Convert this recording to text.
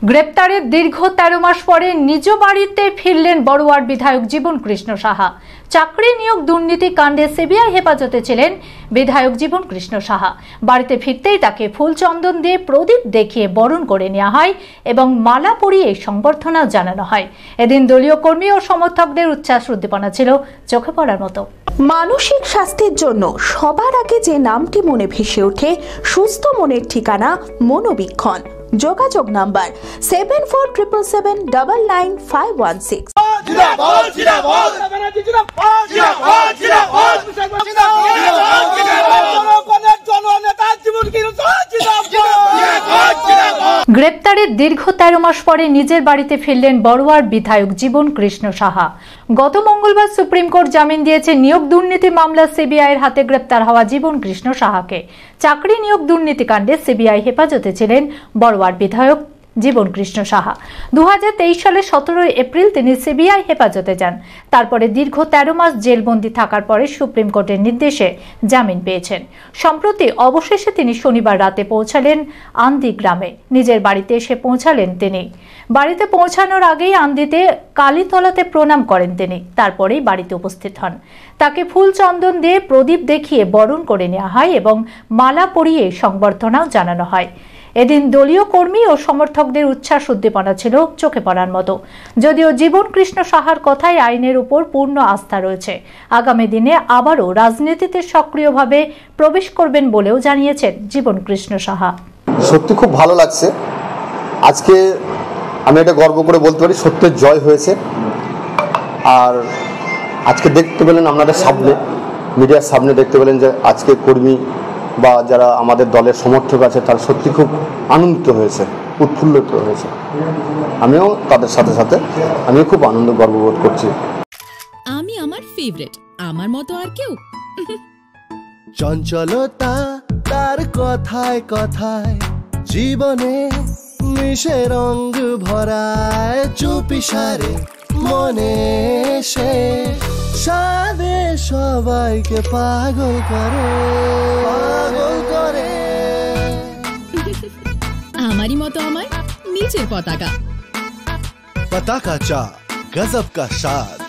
গ্রেপ্তারের দীর্ঘ ১৩ মাস পরে নিজ বাড়িতে ফিরলেন বড়ুয়ার বিধায়ক জীবন কৃষ্ণ সাহা। চাকরি নিয়োগ দুর্নীতি কাণ্ডে সিবিআই হেফাজতে ছিলেন বিধায়ক জীবন কৃষ্ণ সাহা। বাড়িতে ফিরতেই তাকে ফুল চন্দন দিয়ে প্রদীপ দেখিয়ে বরণ করে নেওয়া হয় এবং মালা পরিয়ে সংবর্ধনা জানানো হয়। এদিন দলীয় কর্মী ও সমর্থকদের উচ্ছ্বাস উদ্দীপনা ছিল চোখে পড়ার মতো। মানসিক স্বাস্থ্যের জন্য সবার আগে যে নামটি মনে ভেসে ওঠে, সুস্থ মনের ঠিকানা মনোবীক্ষণ। যোগাযোগ নাম্বার 7477799516। গ্রেপ্তারের দীর্ঘ ১৩ মাস পরে নিজের বাড়িতে ফিরলেন বড়ুয়ার বিধায়ক জীবন কৃষ্ণ সাহা। গত মঙ্গলবার সুপ্রিম কোর্ট জামিন দিয়েছে নিয়োগ দুর্নীতি মামলা সিবিআইয়ের হাতে গ্রেপ্তার হওয়া জীবন কৃষ্ণ সাহাকে। চাকরি নিয়োগ দুর্নীতি কাণ্ডে সিবিআই হেফাজতে ছিলেন বড়ুয়ার বিধায়ক জীবন কৃষ্ণ সাহা। 2023 সালের 17 এপ্রিল তিনি সিবিআই হেফাজতে যান। তারপরে দীর্ঘ 13 মাস জেলবন্দি থাকার পরে সুপ্রিম কোর্টের নির্দেশে জামিন পেয়েছেন। সম্প্রতি অবশেষে তিনি শনিবার রাতে পৌঁছালেন আন্দি গ্রামে। নিজের বাড়িতে এসে পৌঁছালেন তিনি। বাড়িতে পৌঁছানোর আগেই আন্দিতে কালীতলাতে প্রণাম করেন তিনি। তারপরেই বাড়িতে উপস্থিত হন। তাকে ফুল চন্দন দিয়ে প্রদীপ দেখিয়ে বরণ করে নেওয়া হয় এবং মালা পরিয়ে সংবর্ধনাও জানানো হয়। এদিন দলীয় কর্মী ও সমর্থকদের উচ্ছ্বাস উদ্দীপনা ছিল চোখে পড়ার মতো। যদিও জীবন কৃষ্ণ সাহার কথায় আইনের উপর পূর্ণ আস্থা রয়েছে, আগামী দিনে আবারও রাজনীতিতে সক্রিয়ভাবে প্রবেশ করবেন বলেও জানিয়েছেন জীবন কৃষ্ণ সাহা। সত্যি খুব ভালো লাগছে। আজকে আমি এটা গর্ব করে বলতে পারি, সত্যের জয় হয়েছে। আর আজকে দেখতে পেলেন আপনাদের সামনে, মিডিয়ার সামনে দেখতে পেলেন যে আজকে কর্মী বা যারা আমাদের দলের সমর্থক আছে তারা সত্যি খুব আনন্দিত হয়েছে, উৎফুল্লিত হয়েছে। আমিও তাদের সাথে সাথে আমিও খুব আনন্দ গর্ববোধ করছি। আমি আমার ফেভারিট, আমার মতো আর কেউ। চঞ্চলতা তার কথায় কথায় জীবনে মিশে রঙ ভরায়, চুপি সারে মনে সে সাদে সবাইকে পাগল করে, পাগল করে। আমারই মতো আমার নিজের পতাকা। পতাকা চা, গজব কা স্বাদ।